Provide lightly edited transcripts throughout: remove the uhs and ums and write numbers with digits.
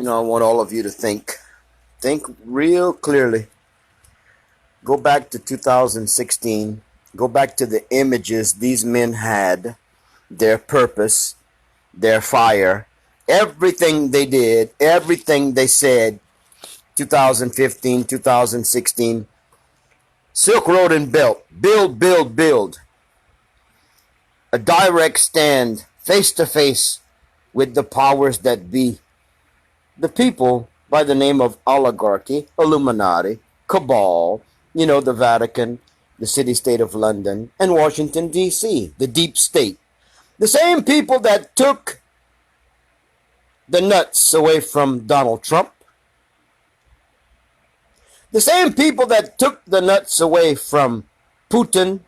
I want all of you to think. Think real clearly. Go back to 2016. Go back to the images these men had, their purpose, their fire, everything they did, everything they said, 2015, 2016. Silk Road and Belt. Build, build, build. A direct stand, face to face with the powers that be. The people by the name of oligarchy, Illuminati, cabal, the Vatican, the city-state of London, and Washington, D.C., the deep state. The same people that took the nuts away from Donald Trump. The same people that took the nuts away from Putin.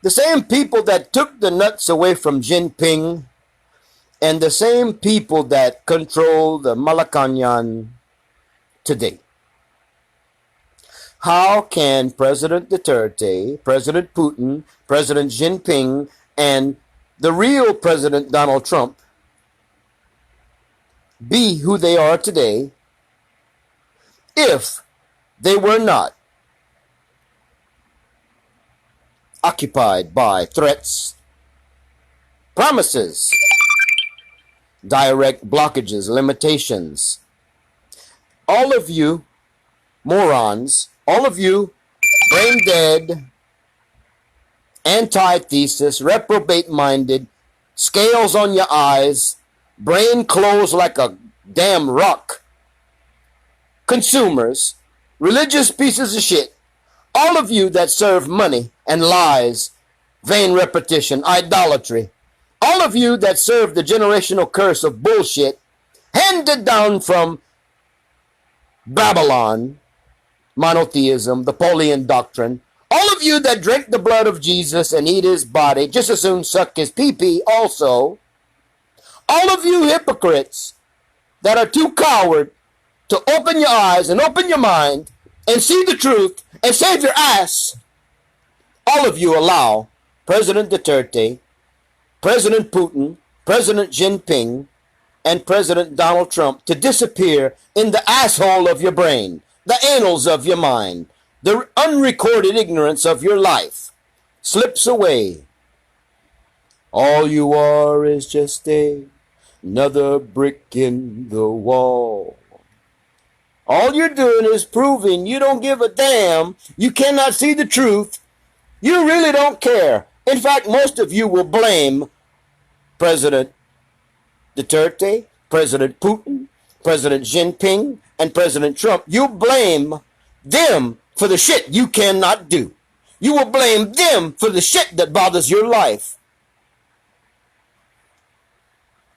The same people that took the nuts away from Jinping. And the same people that control the Malacanang today. How can President Duterte, President Putin, President Jinping, and the real President Donald Trump be who they are today if they were not occupied by threats, promises, direct blockages, limitations? All of you morons, all of you brain dead, antithesis, reprobate minded, scales on your eyes, brain closed like a damn rock, consumers, religious pieces of shit, all of you that serve money and lies, vain repetition, idolatry, all of you that serve the generational curse of bullshit handed down from Babylon, monotheism, the Pauline doctrine, all of you that drink the blood of Jesus and eat his body, just as soon suck his pee-pee also, all of you hypocrites that are too coward to open your eyes and open your mind and see the truth and save your ass, all of you allow President Duterte, President Putin, President Jinping, and President Donald Trump to disappear in the asshole of your brain, the annals of your mind, the unrecorded ignorance of your life slips away. All you are is just another brick in the wall. All you're doing is proving you don't give a damn. You cannot see the truth. You really don't care. In fact, most of you will blame President Duterte, President Putin, President Jinping, and President Trump. You blame them for the shit you cannot do. You will blame them for the shit that bothers your life.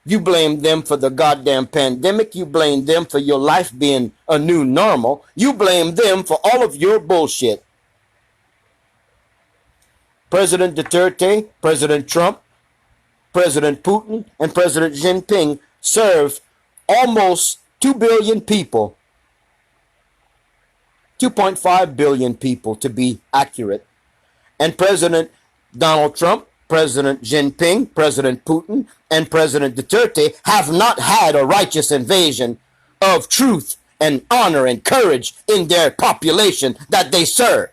You blame them for the goddamn pandemic. You blame them for your life being a new normal. You blame them for all of your bullshit. President Duterte, President Trump, President Putin, and President Jinping serve almost 2 billion people. 2.5 billion people to be accurate. And President Donald Trump, President Jinping, President Putin, and President Duterte have not had a righteous invasion of truth and honor and courage in their population that they serve.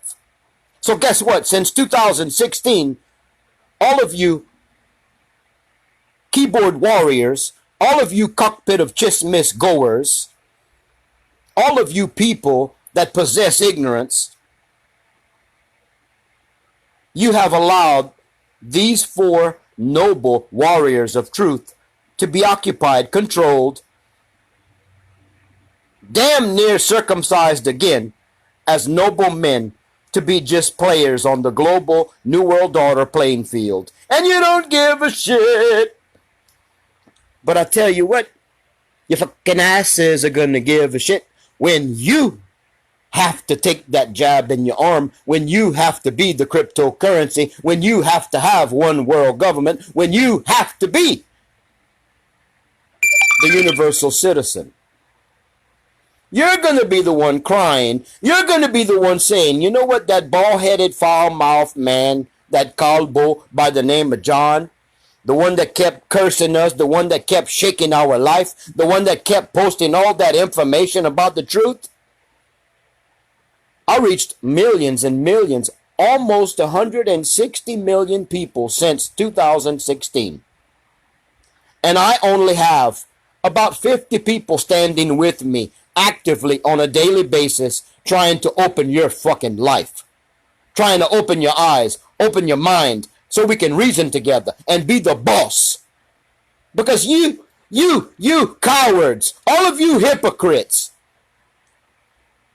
So guess what? Since 2016, all of you keyboard warriors, all of you cockpit of chismis goers, all of you people that possess ignorance, you have allowed these four noble warriors of truth to be occupied, controlled, damn near circumcised again as noble men to be just players on the global New World Order playing field. And you don't give a shit. But I tell you what, your fucking asses are gonna give a shit when you have to take that jab in your arm, when you have to be the cryptocurrency, when you have to have one world government, when you have to be the universal citizen. You're going to be the one crying. You're going to be the one saying, you know what, that bald-headed, foul-mouthed man, that calbo by the name of John, the one that kept cursing us, the one that kept shaking our life, the one that kept posting all that information about the truth. I reached millions and millions, almost 160 million people since 2016. And I only have about 50 people standing with me actively on a daily basis trying to open your fucking life. Trying to open your eyes, open your mind, so we can reason together and be the boss. Because you cowards, all of you hypocrites,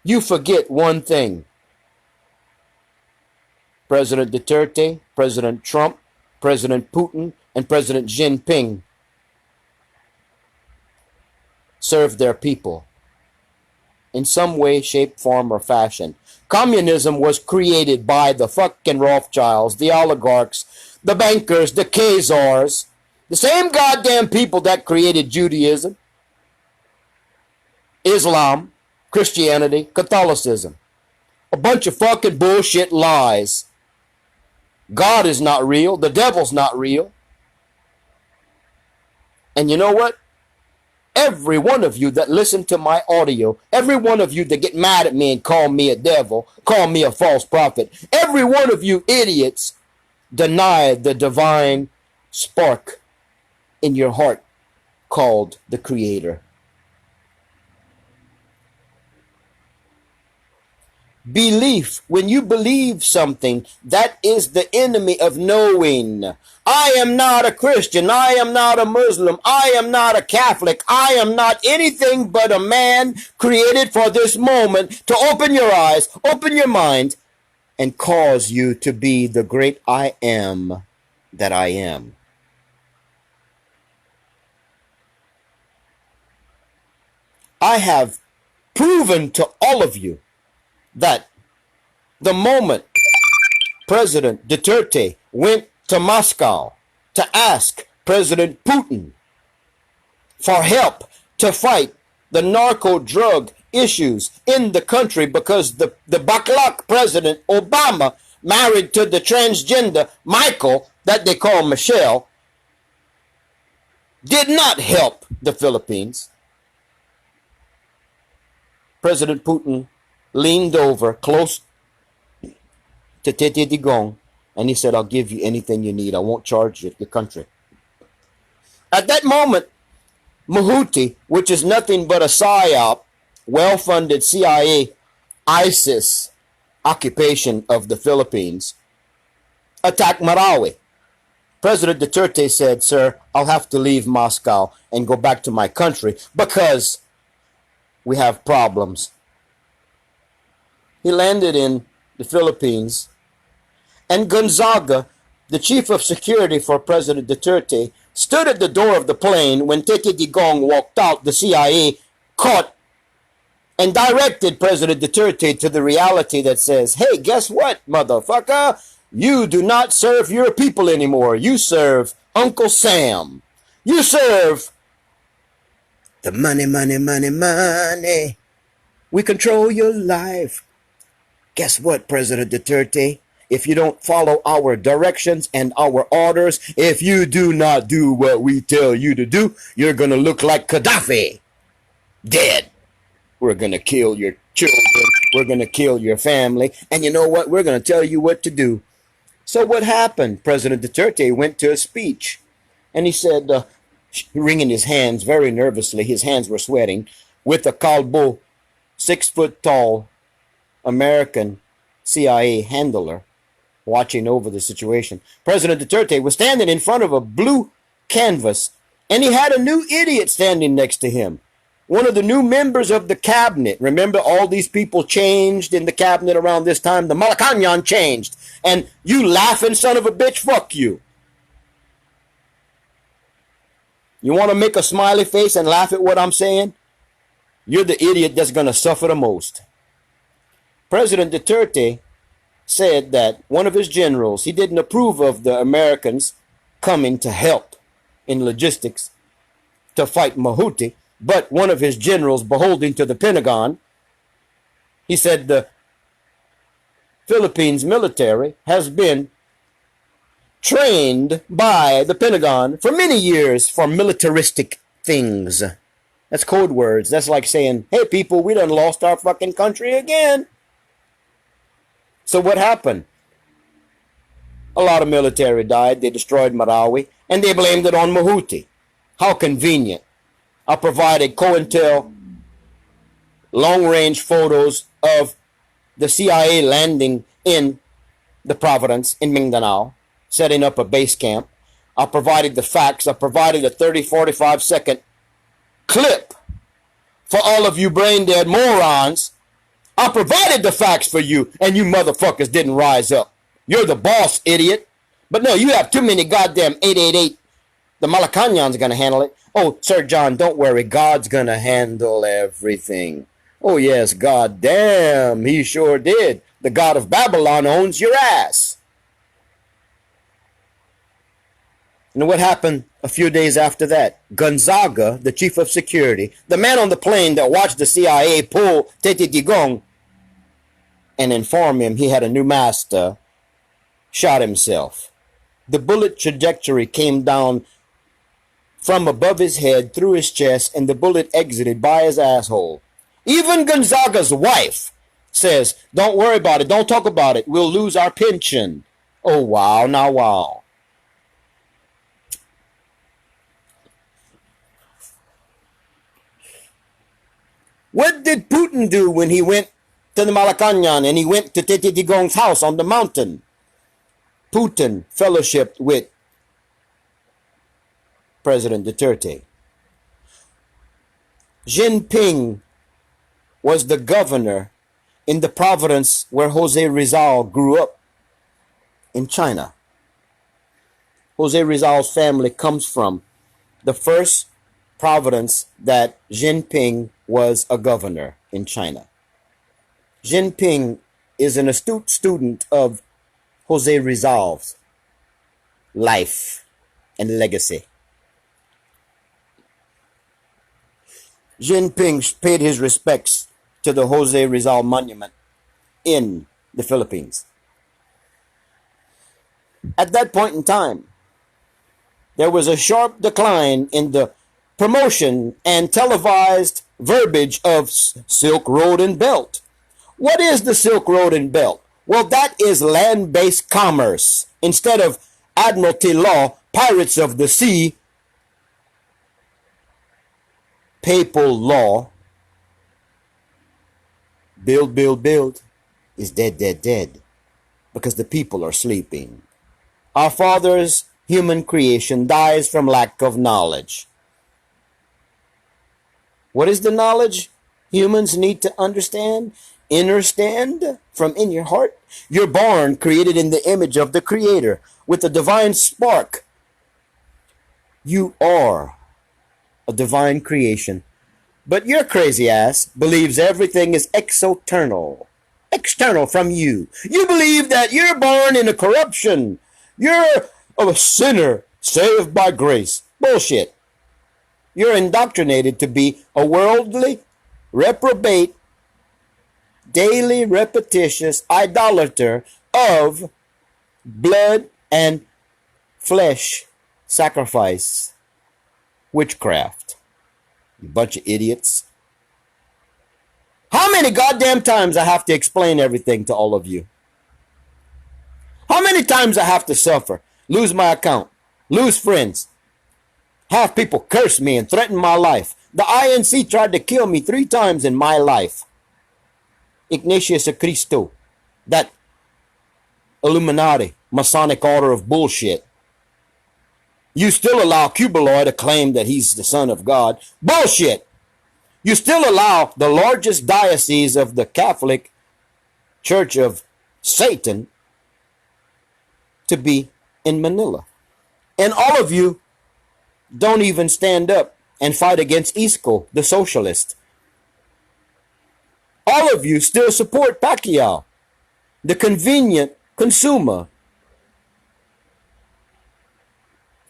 you forget one thing. President Duterte, President Trump, President Putin, and President Xi Jinping serve their people in some way, shape, form, or fashion. Communism was created by the fucking Rothschilds, the oligarchs, the bankers, the Khazars, the same goddamn people that created Judaism, Islam, Christianity, Catholicism. A bunch of fucking bullshit lies. God is not real. The devil's not real. And you know what? Every one of you that listen to my audio, every one of you that get mad at me and call me a devil, call me a false prophet, every one of you idiots deny the divine spark in your heart called the Creator. Belief, when you believe something, that is the enemy of knowing. I am not a Christian. I am not a Muslim. I am not a Catholic. I am not anything but a man created for this moment to open your eyes, open your mind, and cause you to be the great I am that I am. I have proven to all of you that the moment President Duterte went to Moscow to ask President Putin for help to fight the narco-drug issues in the country, because the Baklak President Obama, married to the transgender Michael that they call Michelle, did not help the Philippines. President Putin leaned over close to Tete Digong and he said, I'll give you anything you need. I won't charge you your country. At that moment, Mahuti, which is nothing but a PSYOP, well-funded CIA, ISIS occupation of the Philippines, attacked Marawi. President Duterte said, sir, I'll have to leave Moscow and go back to my country because we have problems. He landed in the Philippines, and Gonzaga, the chief of security for President Duterte, stood at the door of the plane when Tete Digong walked out. The CIA caught and directed President Duterte to the reality that says, hey, guess what, motherfucker? You do not serve your people anymore. You serve Uncle Sam. You serve the money, money, money, money. We control your life. Guess what, President Duterte? If you don't follow our directions and our orders, if you do not do what we tell you to do, you're going to look like Gaddafi. Dead. We're going to kill your children. We're going to kill your family. And you know what? We're going to tell you what to do. So what happened? President Duterte went to a speech and he said, wringing his hands very nervously, his hands were sweating, with a Kalbo, 6 foot tall American CIA handler watching over the situation. President Duterte was standing in front of a blue canvas and he had a new idiot standing next to him. One of the new members of the cabinet. Remember, all these people changed in the cabinet around this time. The Malacanang changed. And you laughing son of a bitch, fuck you. You want to make a smiley face and laugh at what I'm saying? You're the idiot that's going to suffer the most. President Duterte said that one of his generals, he didn't approve of the Americans coming to help in logistics to fight Mahuti, but one of his generals beholding to the Pentagon, he said the Philippines military has been trained by the Pentagon for many years for militaristic things. That's code words. That's like saying, hey people, we done lost our fucking country again. So what happened? A lot of military died. They destroyed Marawi and they blamed it on Mahuti. How convenient. I provided COINTEL long-range photos of the CIA landing in the Providence in Mindanao, setting up a base camp. I provided the facts. I provided a 30, 45-second clip for all of you brain-dead morons. I provided the facts for you, and you motherfuckers didn't rise up. You're the boss, idiot. But no, you have too many goddamn 888. The Malacanang's going to handle it. Oh, Sir John, don't worry. God's going to handle everything. Oh, yes, God damn, he sure did. The God of Babylon owns your ass. And what happened a few days after that? Gonzaga, the chief of security, the man on the plane that watched the CIA pull Tete Tigong and inform him he had a new master, shot himself. The bullet trajectory came down from above his head, through his chest, and the bullet exited by his asshole. Even Gonzaga's wife says, don't worry about it, don't talk about it, we'll lose our pension. Oh, wow, now wow. What did Putin do when he went to the Malacanang and he went to Tete Tigong's house on the mountain? Putin fellowshipped with President Duterte. Jinping was the governor in the province where Jose Rizal grew up in China. Jose Rizal's family comes from the first province that Jinping was a governor in China. Jinping is an astute student of Jose Rizal's life and legacy. Jinping paid his respects to the Jose Rizal Monument in the Philippines. At that point in time, there was a sharp decline in the promotion and televised verbiage of Silk Road and Belt. What is the Silk Road and Belt? Well, that is land-based commerce. Instead of Admiralty law, pirates of the sea, papal law, build, build, build, is dead, dead, dead, because the people are sleeping. Our Father's human creation dies from lack of knowledge. What is the knowledge humans need to understand? Understand from in your heart. You're born created in the image of the Creator with a divine spark. You are a divine creation. But your crazy ass believes everything is external from you. You believe that you're born in a corruption. You're a sinner saved by grace. Bullshit. You're indoctrinated to be a worldly, reprobate, daily repetitious idolater of blood and flesh sacrifice, witchcraft. You bunch of idiots. How many goddamn times I have to explain everything to all of you? How many times I have to suffer, lose my account, lose friends, have people curse me and threaten my life? The INC tried to kill me 3 times in my life. Ignatius of Cristo, that Illuminati, Masonic order of bullshit. You still allow Kubaloy to claim that he's the son of God. Bullshit. You still allow the largest diocese of the Catholic Church of Satan to be in Manila. And all of you don't even stand up and fight against Isco, the socialist. All of you still support Pacquiao, the convenient consumer.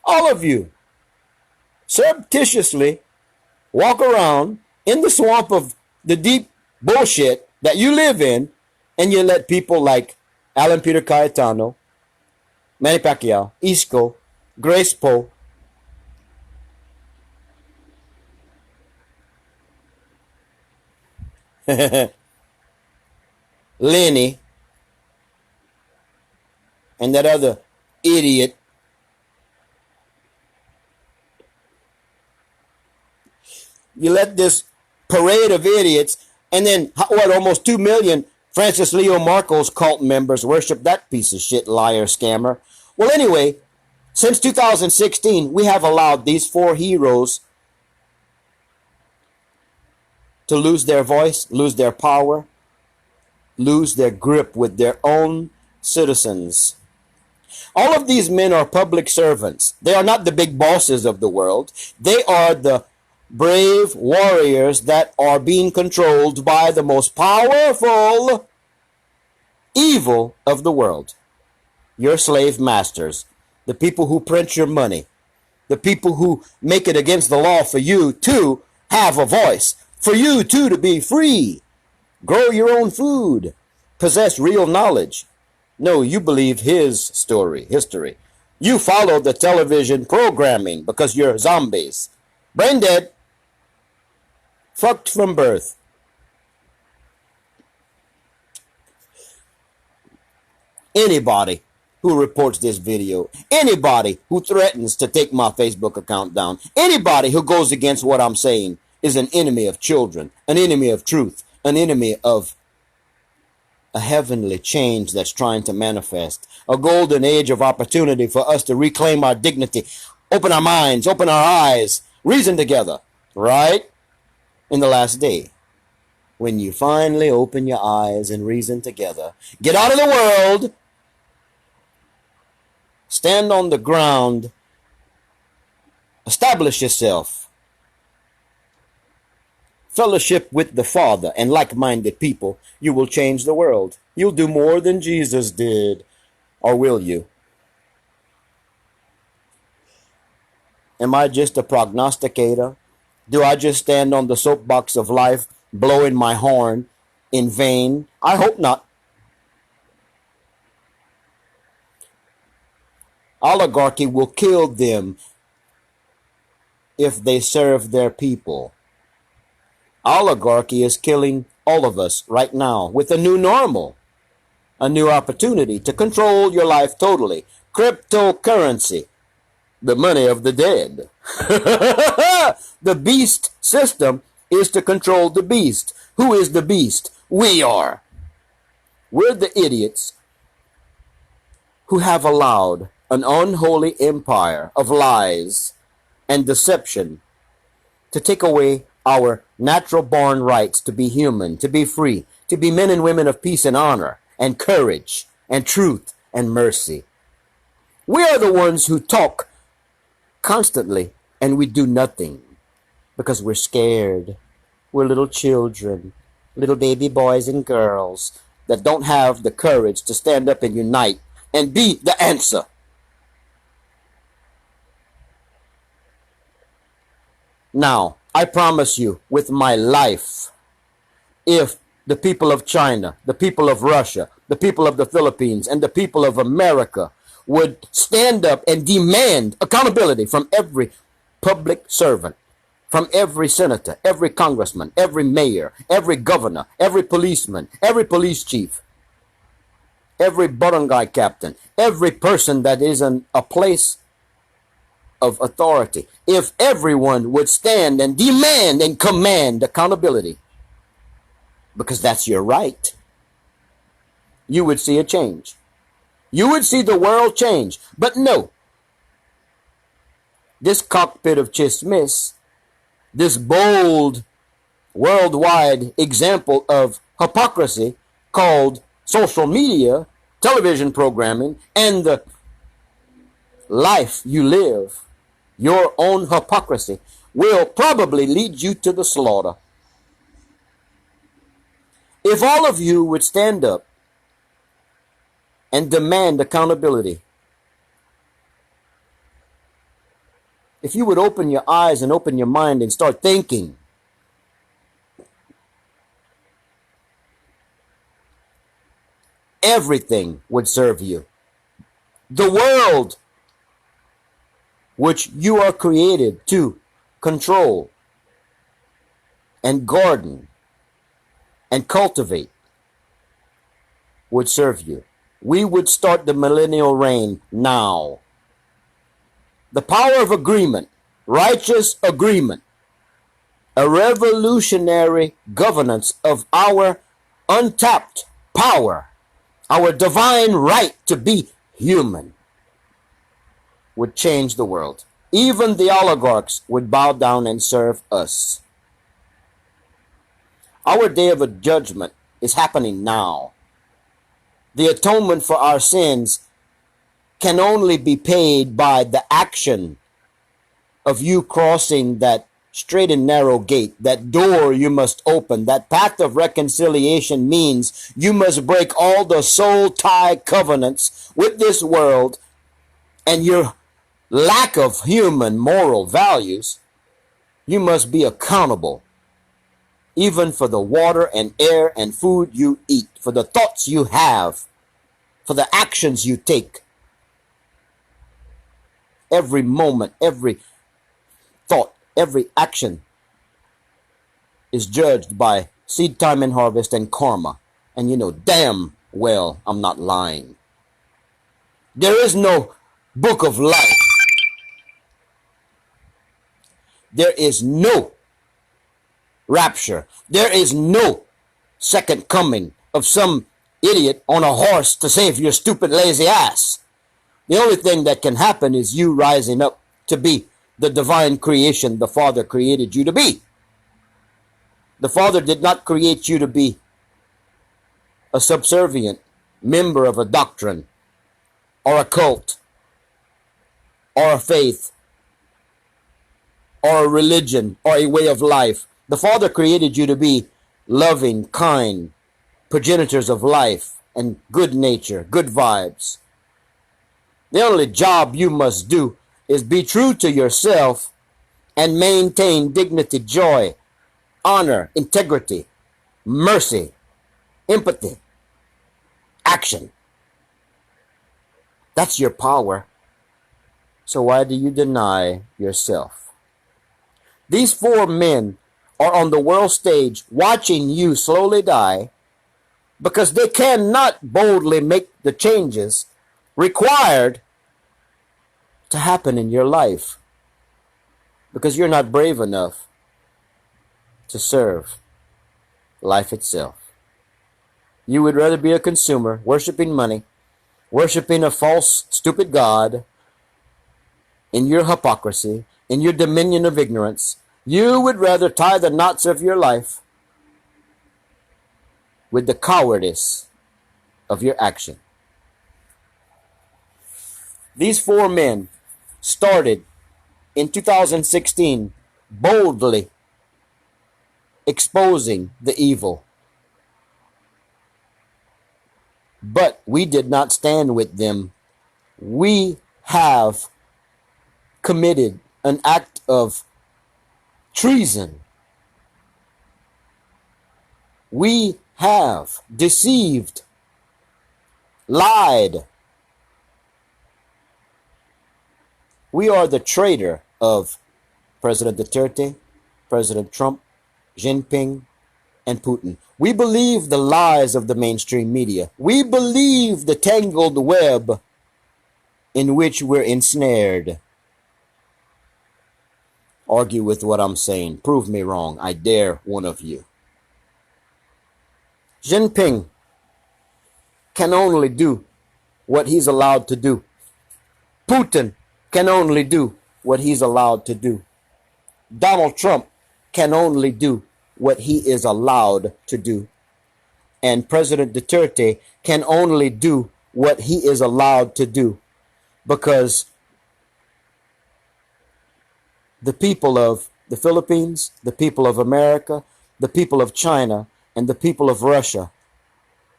All of you surreptitiously walk around in the swamp of the deep bullshit that you live in, and you let people like Alan Peter Cayetano, Manny Pacquiao, Isco, Grace Poe, Lenny, and that other idiot. You let this parade of idiots, and then what? Almost 2 million Francis Leo Marcos cult members worship that piece of shit, liar, scammer. Well, anyway, since 2016, we have allowed these four heroes to lose their voice, lose their power, lose their grip with their own citizens. All of these men are public servants. They are not the big bosses of the world. They are the brave warriors that are being controlled by the most powerful evil of the world. Your slave masters, the people who print your money, the people who make it against the law for you to have a voice, for you too to be free, grow your own food, possess real knowledge. No, you believe his story, history. You follow the television programming because you're zombies. Brain dead. Fucked from birth. Anybody who reports this video, anybody who threatens to take my Facebook account down, anybody who goes against what I'm saying is an enemy of children, an enemy of truth, an enemy of a heavenly change that's trying to manifest, a golden age of opportunity for us to reclaim our dignity, open our minds, open our eyes, reason together, right? In the last day, when you finally open your eyes and reason together, get out of the world, stand on the ground, establish yourself, fellowship with the Father and like-minded people, you will change the world. You'll do more than Jesus did. Or will you? Am I just a prognosticator? Do I just stand on the soapbox of life, blowing my horn in vain? I hope not. Oligarchy will kill them if they serve their people. Oligarchy is killing all of us right now with a new normal, a new opportunity to control your life totally. Cryptocurrency, the money of the dead. The beast system is to control the beast. Who is the beast? We are. We're the idiots who have allowed an unholy empire of lies and deception to take away our natural born rights to be human, to be free, to be men and women of peace and honor and courage and truth and mercy. We are the ones who talk constantly and we do nothing because we're scared. We're little children, little baby boys and girls that don't have the courage to stand up and unite and be the answer. Now, I promise you with my life, if the people of China, the people of Russia, the people of the Philippines, and the people of America would stand up and demand accountability from every public servant, from every senator, every congressman, every mayor, every governor, every policeman, every police chief, every barangay captain, every person that is in a place of authority, if everyone would stand and demand and command accountability, because that's your right, you would see a change. You would see the world change. But no, this cockpit of chismis, this bold worldwide example of hypocrisy called social media, television programming, and the life you live, your own hypocrisy, will probably lead you to the slaughter. If all of you would stand up and demand accountability, if you would open your eyes and open your mind and start thinking, everything would serve you. The world which you are created to control and garden and cultivate would serve you. We would start the millennial reign now. The power of agreement, righteous agreement, a revolutionary governance of our untapped power, our divine right to be human, would change the world. Even the oligarchs would bow down and serve us. Our day of judgment is happening now. The atonement for our sins can only be paid by the action of you crossing that straight and narrow gate. That door you must open. That path of reconciliation means you must break all the soul tie covenants with this world and your lack of human moral values. You must be accountable, even for the water and air and food you eat, for the thoughts you have, for the actions you take. Every moment, every thought, every action is judged by seed time and harvest and karma. And you know damn well I'm not lying. There is no book of life. There is no rapture. There is no second coming of some idiot on a horse to save your stupid lazy ass. The only thing that can happen is you rising up to be the divine creation the Father created you to be. The Father did not create you to be a subservient member of a doctrine or a cult or a faith or a religion or a way of life. The Father created you to be loving, kind, progenitors of life and good nature, good vibes. The only job you must do is be true to yourself and maintain dignity, joy, honor, integrity, mercy, empathy, action. That's your power. So why do you deny yourself? These four men are on the world stage watching you slowly die because they cannot boldly make the changes required to happen in your life because you're not brave enough to serve life itself. You would rather be a consumer, worshiping money, worshiping a false, stupid God in your hypocrisy, in your dominion of ignorance. You would rather tie the knots of your life with the cowardice of your action. These four men started in 2016 boldly exposing the evil. But we did not stand with them. We have committed an act of treason. We have deceived, lied. We are the traitor of President Duterte, President Trump, Jinping, and Putin. We believe the lies of the mainstream media. We believe the tangled web in which we're ensnared. Argue with what I'm saying. Prove me wrong. I dare one of you. Jinping can only do what he's allowed to do. Putin can only do what he's allowed to do. Donald Trump can only do what he is allowed to do. And President Duterte can only do what he is allowed to do because the people of the Philippines, the people of America, the people of China, and the people of Russia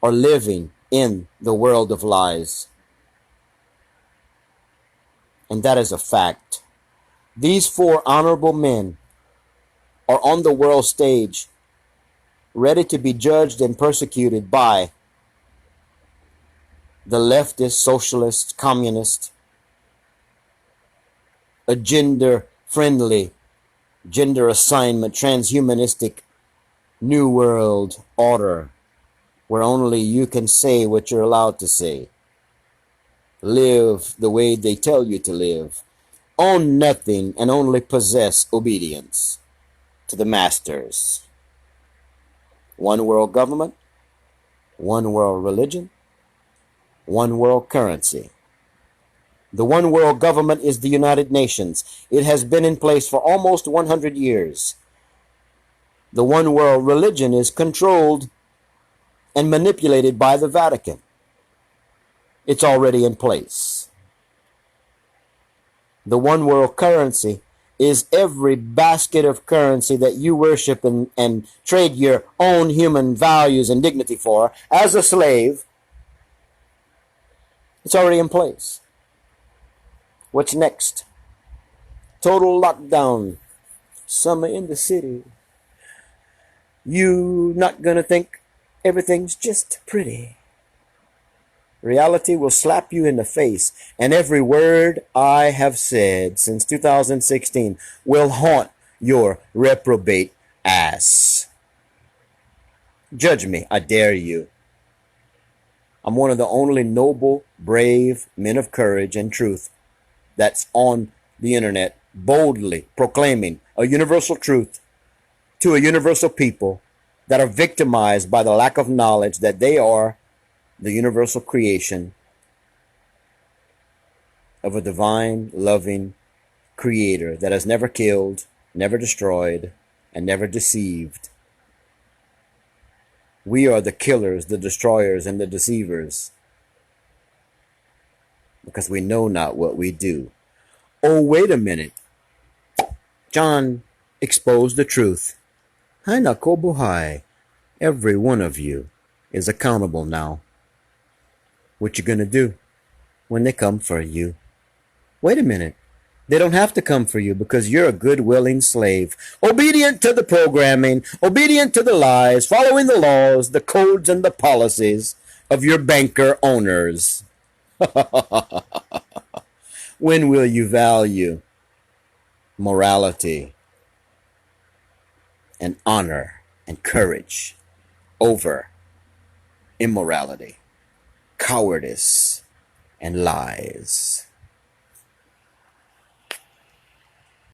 are living in the world of lies. And that is a fact. These four honorable men are on the world stage, ready to be judged and persecuted by the leftist, socialist, communist, a gender-friendly, gender assignment, transhumanistic New World Order, where only you can say what you're allowed to say, live the way they tell you to live, own nothing and only possess obedience to the masters. One world government, one world religion, one world currency. The one world government is the United Nations. It has been in place for almost 100 years. The one world religion is controlled and manipulated by the Vatican. It's already in place. The one world currency is every basket of currency that you worship and trade your own human values and dignity for as a slave. It's already in place. What's next? Total lockdown. Summer in the city. You not gonna think everything's just pretty. Reality will slap you in the face, and every word I have said since 2016 will haunt your reprobate ass. Judge me, I dare you. I'm one of the only noble, brave men of courage and truth that's on the internet boldly proclaiming a universal truth to a universal people that are victimized by the lack of knowledge that they are the universal creation of a divine, loving creator that has never killed, never destroyed, and never deceived. We are the killers, the destroyers, and the deceivers, because we know not what we do. Oh, wait a minute. John exposed the truth. Hai nakobuhai. Every one of you is accountable now. What you gonna do when they come for you? Wait a minute. They don't have to come for you because you're a good, willing slave, obedient to the programming, obedient to the lies, following the laws, the codes, and the policies of your banker owners. When will you value morality and honor and courage over immorality, cowardice, and lies?